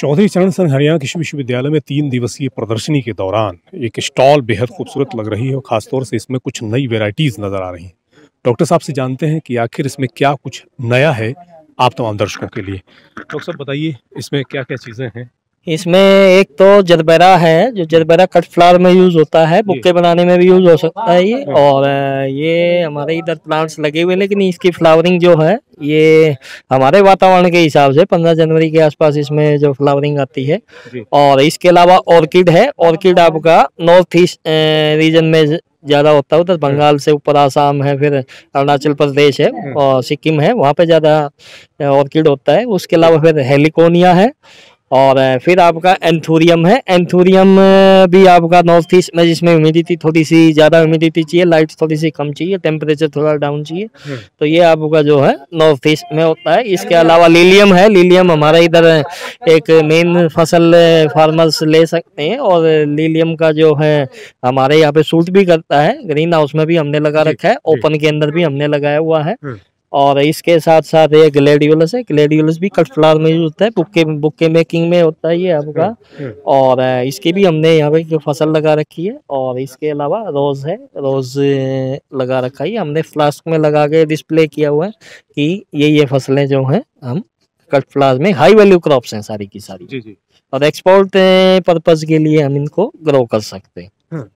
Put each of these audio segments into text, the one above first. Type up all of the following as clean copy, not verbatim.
चौधरी चरण सिंह हरियाणा कृषि विश्वविद्यालय में 3 दिवसीय प्रदर्शनी के दौरान एक स्टॉल बेहद खूबसूरत लग रही है और खासतौर से इसमें कुछ नई वैरायटीज नजर आ रही हैं। डॉक्टर साहब से जानते हैं कि आखिर इसमें क्या कुछ नया है आप तमाम दर्शकों के लिए। डॉक्टर साहब बताइए इसमें क्या क्या चीजें हैं। इसमें एक तो जरबेरा है, जो जरबेरा कट फ्लावर में यूज होता है, बुक्के बनाने में भी यूज हो सकता है ये। और ये हमारे इधर प्लांट्स लगे हुए, लेकिन इसकी फ्लावरिंग जो है ये हमारे वातावरण के हिसाब से 15 जनवरी के आसपास इसमें जो फ्लावरिंग आती है। और इसके अलावा ऑर्किड है। ऑर्किड आपका नॉर्थ ईस्ट रीजन में ज्यादा होता है, उधर बंगाल से ऊपर आसाम है, फिर अरुणाचल प्रदेश है और सिक्किम है, वहाँ पे ज्यादा ऑर्किड होता है। उसके अलावा फिर हेलिकोनिया है और फिर आपका एंथोरियम है। एंथोरियम भी आपका नॉर्थ ईस्ट में, जिसमें ह्यूमिडिटी थोड़ी सी ज्यादा ह्यूमिडिटी चाहिए, लाइट थोड़ी सी कम चाहिए, टेम्परेचर थोड़ा डाउन चाहिए, तो ये आपका जो है नॉर्थ ईस्ट में होता है। इसके अलावा लिलियम है। लिलियम हमारे इधर एक मेन फसल फार्मर्स ले सकते हैं और लिलियम का जो है हमारे यहाँ पे सूट भी करता है। ग्रीन हाउस में भी हमने लगा रखा है, ओपन के अंदर भी हमने लगाया हुआ है। और इसके साथ साथ ये ग्लेडियोलस है। ग्लेडियोलस भी कट फ्लावर में यूज होता है, बुक्के मेकिंग में होता है ये आपका। और इसकी भी हमने यहाँ पे फसल लगा रखी है। और इसके अलावा रोज है, रोज लगा रखा है, हमने फ्लास्क में लगा के डिस्प्ले किया हुआ है कि ये फसलें जो हैं हम कट फ्लावर में हाई वैल्यू क्रॉप्स हैं सारी की सारी। जी। और एक्सपोर्ट पर्पज के लिए हम इनको ग्रो कर सकते हैं।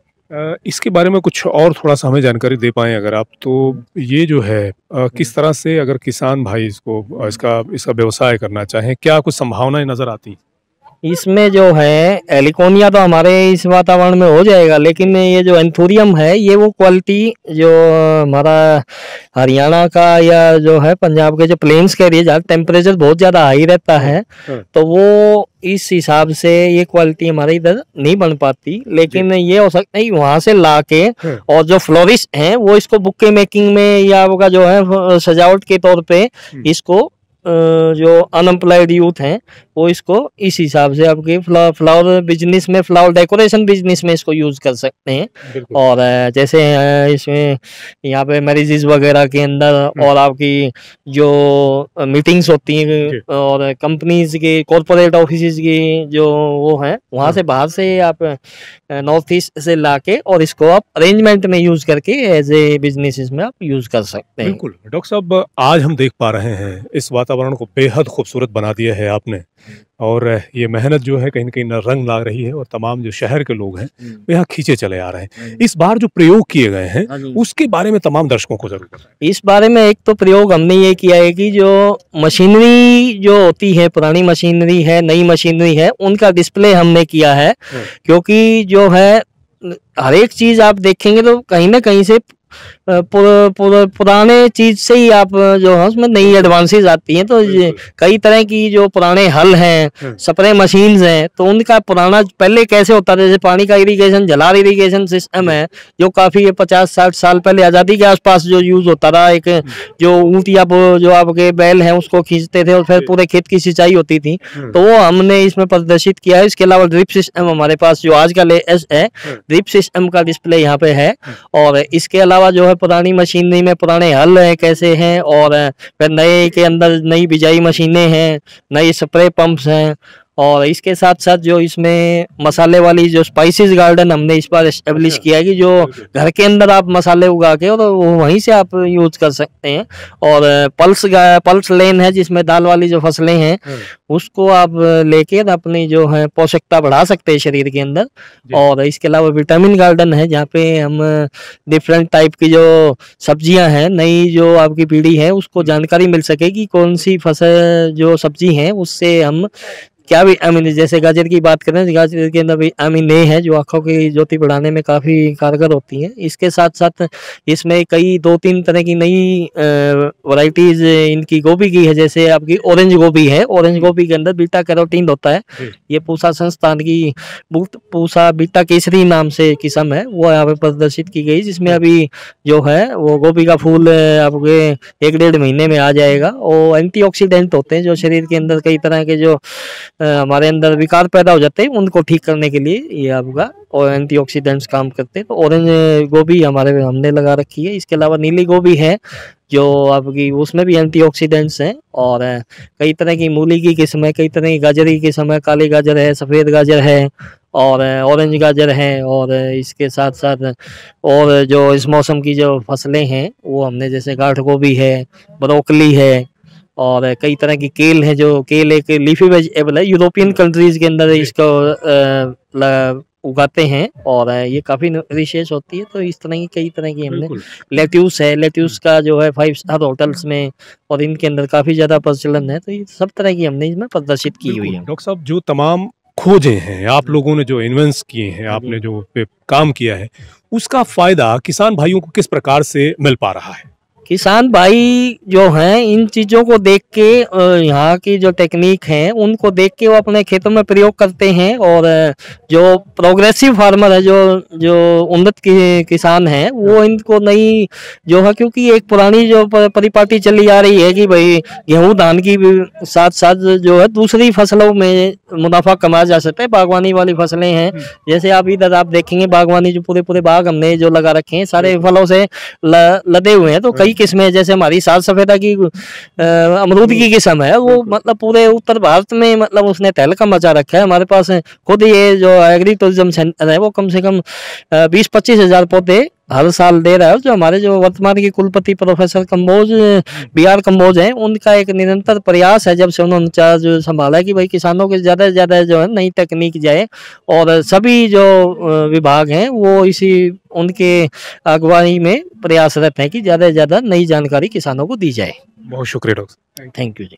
इसके बारे में कुछ और थोड़ा सा हमें जानकारी दे पाएं अगर आप, तो ये जो है किस तरह से अगर किसान भाई इसको इसका व्यवसाय करना चाहें, क्या कुछ संभावनाएं नजर आती हैं? इसमें जो है एलिकोनिया तो हमारे इस वातावरण में हो जाएगा, लेकिन ये जो एंथोरियम है ये वो क्वालिटी जो हमारा हरियाणा का या जो है पंजाब के जो प्लेन्स के एरिया जहाँ टेम्परेचर बहुत ज्यादा हाई रहता है, तो वो इस हिसाब से ये क्वालिटी हमारे इधर नहीं बन पाती। लेकिन ये हो सकता है वहां से लाके और जो फ्लोरिस्ट हैं वो इसको बुक्के मेकिंग में या वो का जो है सजावट के तौर पे इसको जो अनएम्प्लॉयड यूथ हैं वो इसको इस हिसाब से आपके फ्लावर बिजनेस में, फ्लावर डेकोरेशन बिजनेस में इसको यूज कर सकते हैं। और जैसे इसमें यहाँ पे मैरिजेस वगैरह के अंदर और आपकी जो मीटिंग्स होती हैं और कंपनीज के कॉर्पोरेट ऑफिस की जो वो है, वहाँ से बाहर से आप नॉर्थ ईस्ट से लाके और इसको आप अरेंजमेंट में यूज करके एज ए बिजनेस में आप यूज कर सकते हैं। बिल्कुल डॉक्टर साहब, आज हम देख पा रहे हैं इस वातावरण को बेहद खूबसूरत बना दिया है आपने, और ये मेहनत जो है कहीं न कहीं रंग ला रही है और तमाम जो शहर के लोग हैं वो यहाँ खींचे चले आ रहे हैं। इस बार जो प्रयोग किए गए हैं उसके बारे में तमाम दर्शकों को जरूर बताएं। इस बारे में एक तो प्रयोग हमने ये किया है कि जो मशीनरी जो होती है, पुरानी मशीनरी है, नई मशीनरी है, उनका डिस्प्ले हमने किया है। क्योंकि जो है हर एक चीज आप देखेंगे तो कहीं ना कहीं से पुराने चीज से ही आप जो है उसमें नई एडवांसेस आती हैं। तो कई तरह की जो पुराने हल हैं, स्प्रे मशीन्स हैं, तो उनका पुराना पहले कैसे होता था, जैसे पानी का इरिगेशन, जलार इरिगेशन सिस्टम है जो काफी 50-60 साल पहले आजादी के आसपास जो यूज होता था। एक जो ऊँट या जो आपके बैल हैं उसको खींचते थे और फिर पूरे खेत की सिंचाई होती थी, तो वो हमने इसमें प्रदर्शित किया है। इसके अलावा ड्रिप सिस्टम हमारे पास जो आज का लेटेस्ट है, ड्रिप सिस्टम का डिस्प्ले यहाँ पे है। और इसके अलावा जो है पुरानी मशीनरी में पुराने हल है कैसे हैं, और फिर नए के अंदर नई बिजाई मशीनें हैं, नए स्प्रे पंप्स हैं। और इसके साथ साथ जो इसमें मसाले वाली जो स्पाइसेस गार्डन हमने इस बार एस्टेब्लिश किया है कि जो घर के अंदर आप मसाले उगा के और वहीं से आप यूज कर सकते हैं। और पल्स लेन है जिसमें दाल वाली जो फसलें हैं उसको आप लेके अपनी जो है पोषकता बढ़ा सकते हैं शरीर के अंदर। और इसके अलावा विटामिन गार्डन है जहाँ पे हम डिफरेंट टाइप की जो सब्जियां हैं, नई जो आपकी पीढ़ी है उसको जानकारी मिल सके कि कौन सी फसल जो सब्जी है उससे हम क्या विटामिन, जैसे गाजर की बात करें, गाजर के अंदर विटामिन ए है जो आंखों की ज्योति बढ़ाने में काफी कारगर होती है। इसके साथ साथ इसमें कई 2-3 तरह की नई वैरायटीज इनकी गोभी की है, जैसे आपकी ऑरेंज गोभी है। ऑरेंज गोभी के अंदर बीटा कैरोटीन होता है। ये पूसा संस्थान की पूसा बीटा केसरी नाम से किस्म है, वो यहाँ पे प्रदर्शित की गई, जिसमें अभी जो है वो गोभी का फूल आपके 1-1.5 महीने में आ जाएगा। और एंटीऑक्सीडेंट होते हैं जो शरीर के अंदर कई तरह के जो हमारे अंदर विकार पैदा हो जाते हैं, उनको ठीक करने के लिए ये आपका और एंटीऑक्सीडेंट्स काम करते हैं। तो ऑरेंज गोभी हमारे हमने लगा रखी है। इसके अलावा नीली गोभी है जो आपकी, उसमें भी एंटीऑक्सीडेंट्स हैं। और कई तरह की मूली की किस्म है, कई तरह की गाजर की किस्म है, काली गाजर है, सफ़ेद गाजर है और ऑरेंज गाजर है। और इसके साथ साथ और जो इस मौसम की जो फसलें हैं वो हमने जैसे गांठ गोभी है, ब्रोकली है और कई तरह की केल है। जो केल एक लीफी वेजिटेबल है, यूरोपियन कंट्रीज के अंदर इसको उगाते हैं और ये काफ़ी न्यूट्रिशियस होती है। तो इस तरह की कई तरह की हमने, लेट्यूस है, लेट्यूस का जो है 5 स्टार होटल्स में और इनके अंदर काफ़ी ज़्यादा प्रचलन है। तो ये सब तरह की हमने इसमें प्रदर्शित की हुई है। डॉक्टर साहब, जो तमाम खोजें हैं, आप लोगों ने जो इन्वेंट्स किए हैं, आपने जो पे काम किया है, उसका फायदा किसान भाइयों को किस प्रकार से मिल पा रहा है? किसान भाई जो हैं इन चीज़ों को देख के, यहाँ की जो टेक्निक है उनको देख के वो अपने खेतों में प्रयोग करते हैं। और जो प्रोग्रेसिव फार्मर है, जो उन्नत किसान हैं, वो इनको नई जो है, क्योंकि एक पुरानी जो परिपाटी चली आ रही है कि भाई गेहूं धान की साथ साथ जो है दूसरी फसलों में मुनाफा कमाया जा सकता है। बागवानी वाली फसलें हैं, जैसे आप इधर आप देखेंगे बागवानी जो पूरे बाग हमने जो लगा रखे हैं सारे फलों से लदे हुए हैं। तो कई किस्में, जैसे हमारी सात सफेदा की अमरूद की किस्म है, वो मतलब पूरे उत्तर भारत में मतलब उसने तहलका मचा रखा है। हमारे पास खुद ये जो एग्री टूरिज्म सेंटर है वो कम से कम 20-25 हजार पौधे हर साल दे रहा है। जो हमारे जो वर्तमान के कुलपति प्रोफेसर कंबोज BR कंबोज हैं, उनका एक निरंतर प्रयास है जब से उन्होंने चार्ज संभाला है कि भाई किसानों के ज़्यादा से ज़्यादा जो है नई तकनीक जाए। और सभी जो विभाग हैं वो इसी उनके अगुवाई में प्रयासरत हैं कि ज़्यादा से ज़्यादा नई जानकारी किसानों को दी जाए। बहुत शुक्रिया डॉक्टर। Thank you ji.